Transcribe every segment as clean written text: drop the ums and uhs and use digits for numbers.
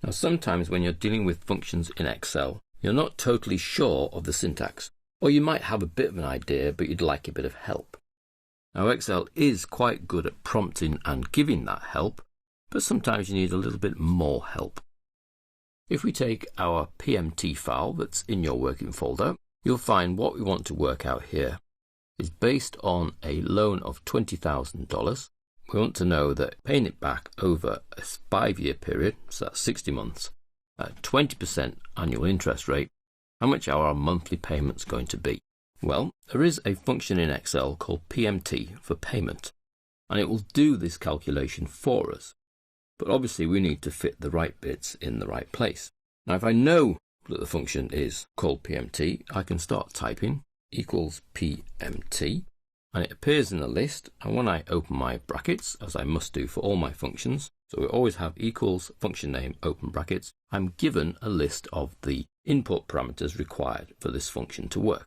Now sometimes when you're dealing with functions in Excel, you're not totally sure of the syntax, or you might have a bit of an idea but you'd like a bit of help. Now Excel is quite good at prompting and giving that help, but sometimes you need a little bit more help. If we take our PMT file that's in your working folder, you'll find what we want to work out here is based on a loan of $20,000. We want to know that paying it back over a 5-year period, so that's 60 months, at 20% annual interest rate, how much are our monthly payments going to be? Well, there is a function in Excel called PMT for payment, and it will do this calculation for us. But obviously we need to fit the right bits in the right place. Now if I know that the function is called PMT, I can start typing equals PMT, and it appears in the list, and when I open my brackets, as I must do for all my functions, so we always have equals function name open brackets, I'm given a list of the input parameters required for this function to work.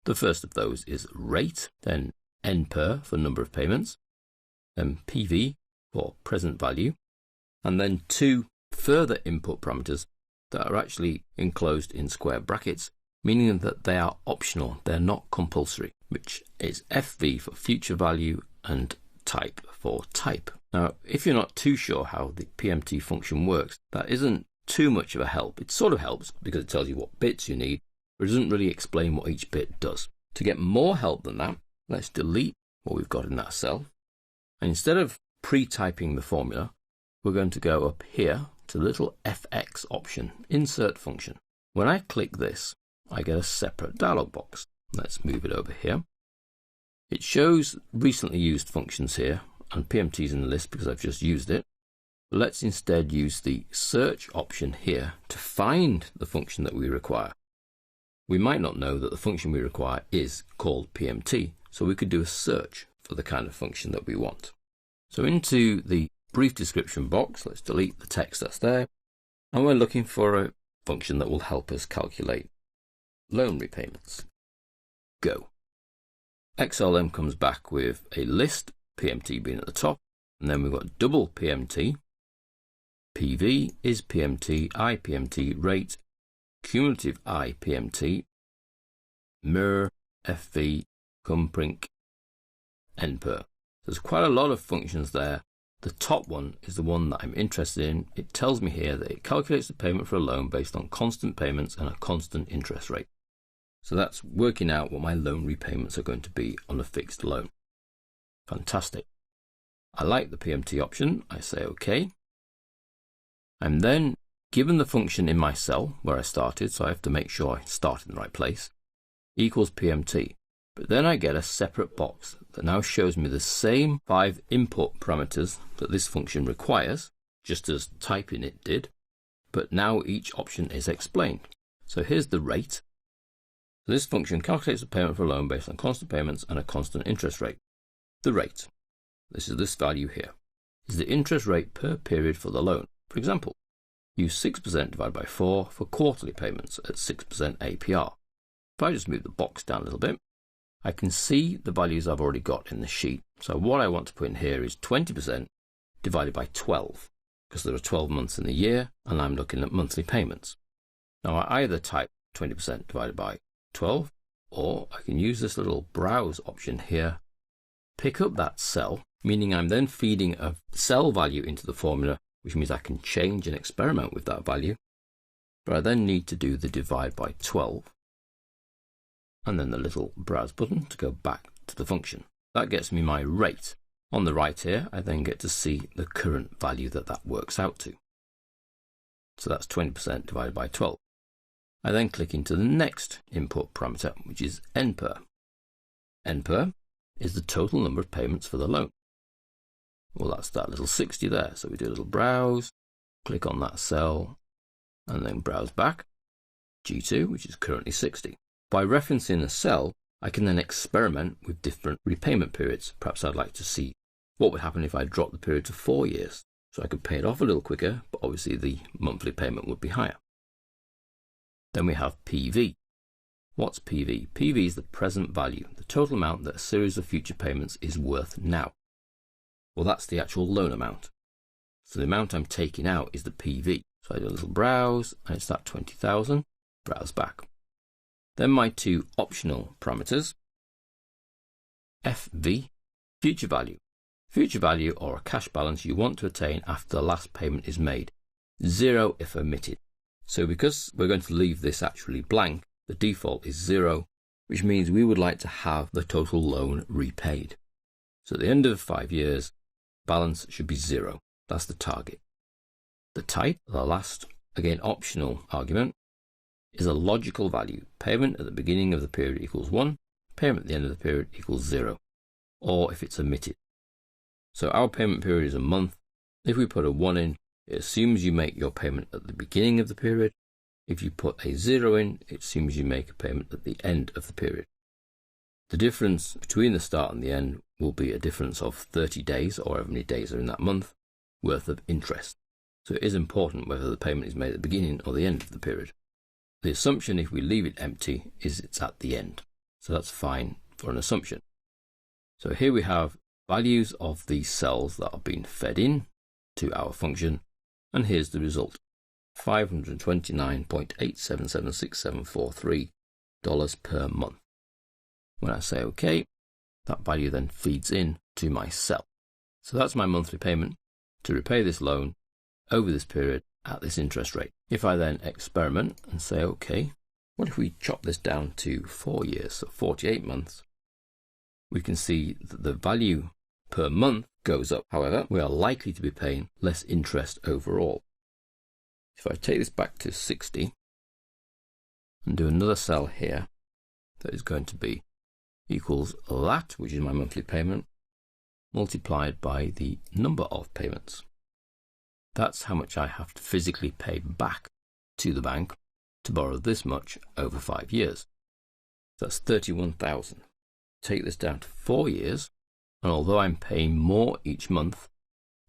The first of those is rate, then NPER for number of payments, then PV for present value, and then 2 further input parameters that are actually enclosed in square brackets, meaning that they are optional, they're not compulsory, which is FV for future value and type for type. Now, if you're not too sure how the PMT function works, that isn't too much of a help. It sort of helps because it tells you what bits you need, but it doesn't really explain what each bit does. To get more help than that, let's delete what we've got in that cell. And instead of pre-typing the formula, we're going to go up here to the little FX option, insert function. When I click this, I get a separate dialog box. Let's move it over here. It shows recently used functions here, and PMT is in the list because I've just used it. But let's instead use the search option here to find the function that we require. We might not know that the function we require is called PMT, so we could do a search for the kind of function that we want. So into the brief description box, let's delete the text that's there, and we're looking for a function that will help us calculate loan repayments. Go. Excel then comes back with a list, PMT being at the top, and then we've got double PMT, PV is PMT, IPMT, rate, cumulative IPMT, MER, FV, CUMPRINC, NPER. There's quite a lot of functions there. The top one is the one that I'm interested in. It tells me here that it calculates the payment for a loan based on constant payments and a constant interest rate. So that's working out what my loan repayments are going to be on a fixed loan. Fantastic. I like the PMT option. I say OK. I'm then given the function in my cell where I started, so I have to make sure I start in the right place, equals PMT. But then I get a separate box that now shows me the same 5 input parameters that this function requires, just as typing it did, but now each option is explained. So here's the rate. This function calculates the payment for a loan based on constant payments and a constant interest rate. The rate, this is this value here, is the interest rate per period for the loan. For example, use 6% divided by 4 for quarterly payments at 6% APR. If I just move the box down a little bit, I can see the values I've already got in the sheet. So what I want to put in here is 20% divided by 12, because there are 12 months in the year and I'm looking at monthly payments. Now I either type 20% divided by 12, or I can use this little browse option here, pick up that cell, meaning I'm then feeding a cell value into the formula, which means I can change and experiment with that value. But I then need to do the divide by 12, and then the little browse button to go back to the function. That gets me my rate. On the right here, I then get to see the current value that works out to. So that's 20% divided by 12. I then click into the next input parameter, which is NPER. NPER is the total number of payments for the loan. Well, that's that little 60 there. So we do a little browse, click on that cell, and then browse back. G2, which is currently 60. By referencing a cell, I can then experiment with different repayment periods. Perhaps I'd like to see what would happen if I dropped the period to 4 years. So I could pay it off a little quicker, but obviously the monthly payment would be higher. Then we have PV. What's PV? PV is the present value, the total amount that a series of future payments is worth now. Well, that's the actual loan amount. So the amount I'm taking out is the PV. So I do a little browse, and it's that 20,000, browse back. Then my two optional parameters, FV, future value. Future value, or a cash balance you want to attain after the last payment is made. 0 if omitted. So because we're going to leave this actually blank, the default is 0, which means we would like to have the total loan repaid. So at the end of 5 years, balance should be 0. That's the target. The type, the last, again optional argument, is a logical value. Payment at the beginning of the period equals 1, payment at the end of the period equals 0, or if it's omitted. So our payment period is a month. If we put a 1 in, it assumes you make your payment at the beginning of the period. If you put a 0 in, it assumes you make a payment at the end of the period. The difference between the start and the end will be a difference of 30 days, or however many days are in that month, worth of interest. So it is important whether the payment is made at the beginning or the end of the period. The assumption, if we leave it empty, is it's at the end. So that's fine for an assumption. So here we have values of these cells that are being fed in to our function, and here's the result. $529.8776743 per month. When I say OK, that value then feeds in to my cell. So that's my monthly payment to repay this loan over this period at this interest rate. If I then experiment and say OK, what if we chop this down to 4 years, so 48 months, we can see that the value per month goes up. However, we are likely to be paying less interest overall. If I take this back to 60 and do another cell here, that is going to be equals that, which is my monthly payment, multiplied by the number of payments. That's how much I have to physically pay back to the bank to borrow this much over 5 years. That's 31,000. Take this down to 4 years, and although I'm paying more each month,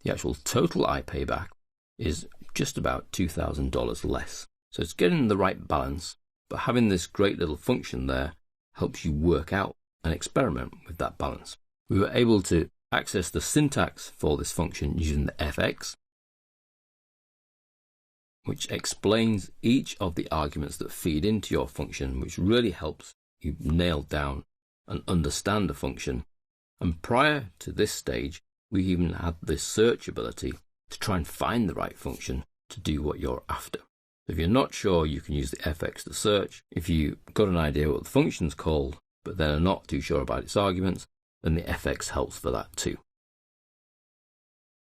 the actual total I pay back is just about $2,000 less. So it's getting the right balance, but having this great little function there helps you work out and experiment with that balance. We were able to access the syntax for this function using the fx, which explains each of the arguments that feed into your function, which really helps you nail down and understand the function. And prior to this stage, we even had this search ability to try and find the right function to do what you're after. If you're not sure, you can use the fx to search. If you've got an idea what the function's called, but then are not too sure about its arguments, then the fx helps for that too.